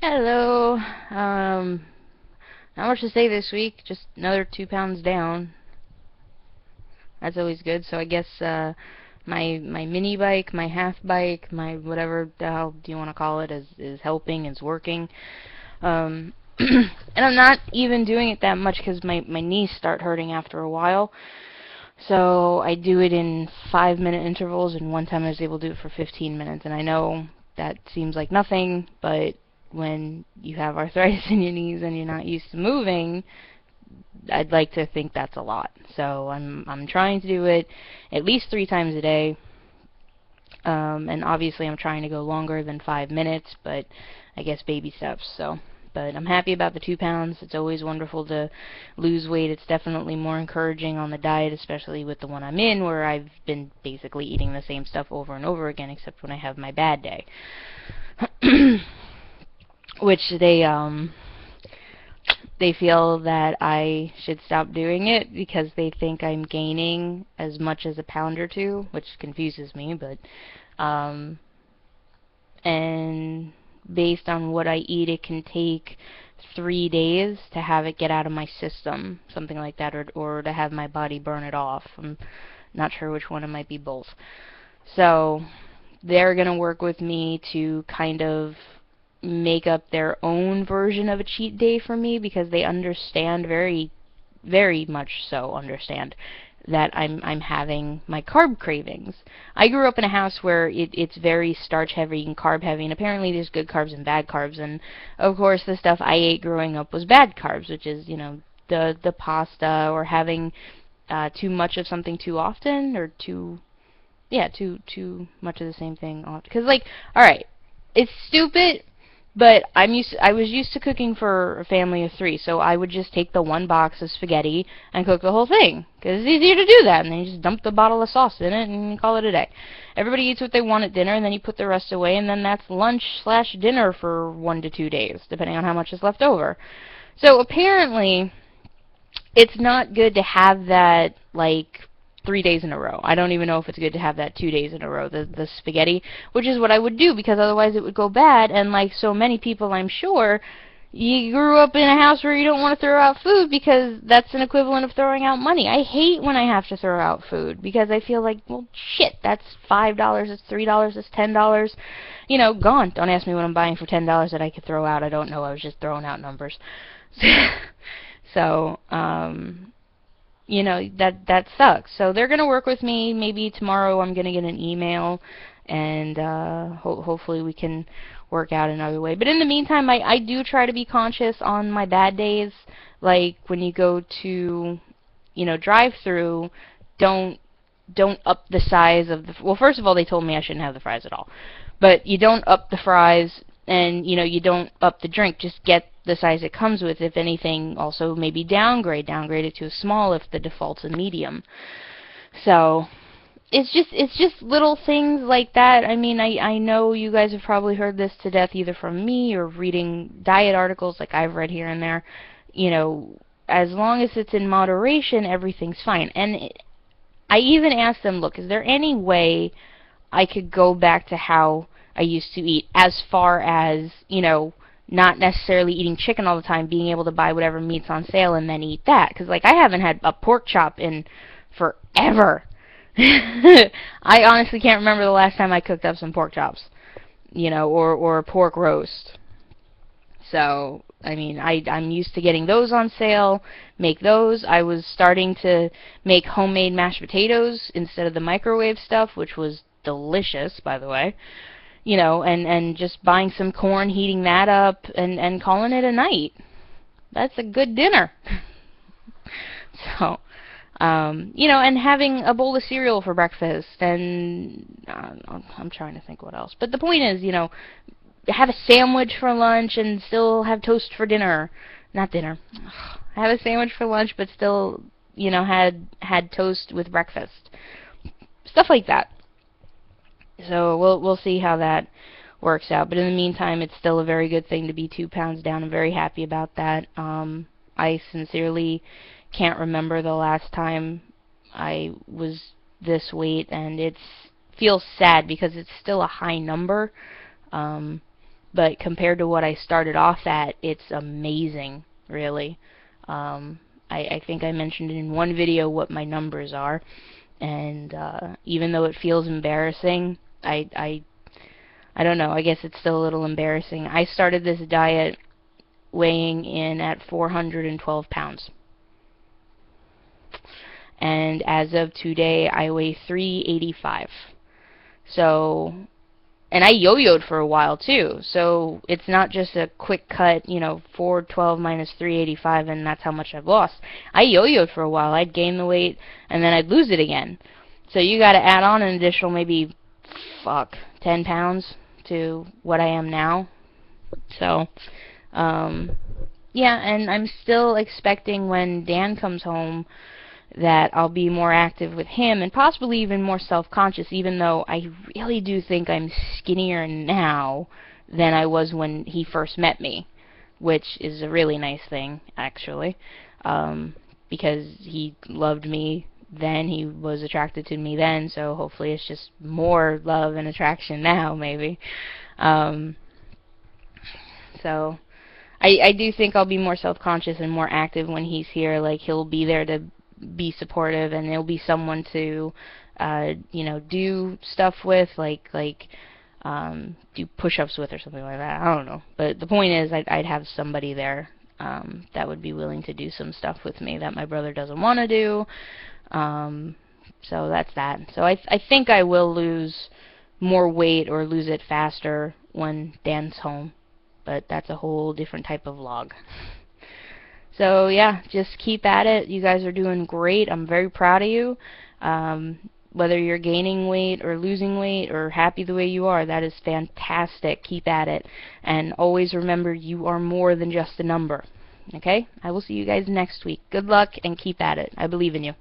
Hello. Not much to say this week. Just another 2 pounds down. That's always good. So I guess my mini bike, my half bike, my whatever the hell do you want to call it, is helping, is working. And I'm not even doing it that much because my knees start hurting after a while. So I do it in 5-minute intervals, and one time I was able to do it for 15 minutes. And I know that seems like nothing, but when you have arthritis in your knees and you're not used to moving, I'd like to think that's a lot. So I'm trying to do it at least 3 times a day. And obviously I'm trying to go longer than 5 minutes, but I guess baby steps. But I'm happy about the 2 pounds. It's always wonderful to lose weight. It's definitely more encouraging on the diet, especially with the one I'm in, where I've been basically eating the same stuff over and over again, except when I have my bad day. Which they feel that I should stop doing it because they think I'm gaining as much as a pound or two, which confuses me, but and based on what I eat, it can take 3 days to have it get out of my system, something like that, or to have my body burn it off. I'm not sure which one. It might be both. So they're going to work with me to kind of make up their own version of a cheat day for me, because they understand, very, very much so understand, that I'm having my carb cravings. I grew up in a house where it's very starch heavy and carb heavy, and apparently there's good carbs and bad carbs, and of course the stuff I ate growing up was bad carbs, which is, the pasta, or having too much of something too often, or too much of the same thing. Because, like, alright, it's stupid, but I was used to cooking for a family of 3, so I would just take the one box of spaghetti and cook the whole thing, because it's easier to do that, and then you just dump the bottle of sauce in it and call it a day. Everybody eats what they want at dinner, and then you put the rest away, and then that's lunch/dinner for 1 to 2 days, depending on how much is left over. So apparently, it's not good to have that, like, 3 days in a row. I don't even know if it's good to have that 2 days in a row, the spaghetti, which is what I would do, because otherwise it would go bad. And like so many people, I'm sure, you grew up in a house where you don't want to throw out food, because that's an equivalent of throwing out money. I hate when I have to throw out food, because I feel like, well, shit, that's $5, it's $3, it's $10, gone. Don't ask me what I'm buying for $10 that I could throw out. I don't know. I was just throwing out numbers. So, that sucks. So they're going to work with me. Maybe tomorrow I'm going to get an email, and hopefully we can work out another way. But in the meantime, I do try to be conscious on my bad days. Like when you go to, drive-through, don't up the size of the... Well, first of all, they told me I shouldn't have the fries at all. But you don't up the fries, and, you don't up the drink. Just get the size it comes with. If anything, also maybe downgrade it to a small if the default's a medium. So it's just little things like that. I mean, I know you guys have probably heard this to death, either from me or reading diet articles like I've read here and there. As long as it's in moderation, everything's fine. And I even asked them, look, is there any way I could go back to how I used to eat, as far as, not necessarily eating chicken all the time, being able to buy whatever meat's on sale and then eat that? Because, like, I haven't had a pork chop in forever. I honestly can't remember the last time I cooked up some pork chops, or a pork roast. So, I mean, I'm used to getting those on sale, make those. I was starting to make homemade mashed potatoes instead of the microwave stuff, which was delicious, by the way. And just buying some corn, heating that up, and calling it a night. That's a good dinner. So, and having a bowl of cereal for breakfast, and I'm trying to think what else. But the point is, have a sandwich for lunch and still have toast for dinner. Not dinner. Have a sandwich for lunch, but still, had toast with breakfast. Stuff like that. So we'll see how that works out. But in the meantime, it's still a very good thing to be 2 pounds down. I'm very happy about that. I sincerely can't remember the last time I was this weight, and it feels sad because it's still a high number. but compared to what I started off at, it's amazing, really. I think I mentioned in one video what my numbers are, and even though it feels embarrassing, I don't know, I guess it's still a little embarrassing. I started this diet weighing in at 412 pounds. And as of today, I weigh 385. So, and I yo-yoed for a while too. So it's not just a quick cut, 412 minus 385, and that's how much I've lost. I yo-yoed for a while. I'd gain the weight, and then I'd lose it again. So you got to add on an additional maybe 10 pounds to what I am now. So, yeah, and I'm still expecting when Dan comes home that I'll be more active with him and possibly even more self-conscious, even though I really do think I'm skinnier now than I was when he first met me, which is a really nice thing, actually, because he loved me then, he was attracted to me then, so hopefully it's just more love and attraction now, maybe. So I do think I'll be more self-conscious and more active when he's here. Like, he'll be there to be supportive, and there'll be someone to do stuff with, like do push-ups with or something like that. I don't know, but the point is I'd have somebody there that would be willing to do some stuff with me that my brother doesn't want to do. So that's that. So I think I will lose more weight or lose it faster when Dan's home, but that's a whole different type of vlog. So yeah, just keep at it. You guys are doing great. I'm very proud of you. Whether you're gaining weight or losing weight or happy the way you are, that is fantastic. Keep at it. And always remember, you are more than just a number. Okay? I will see you guys next week. Good luck and keep at it. I believe in you.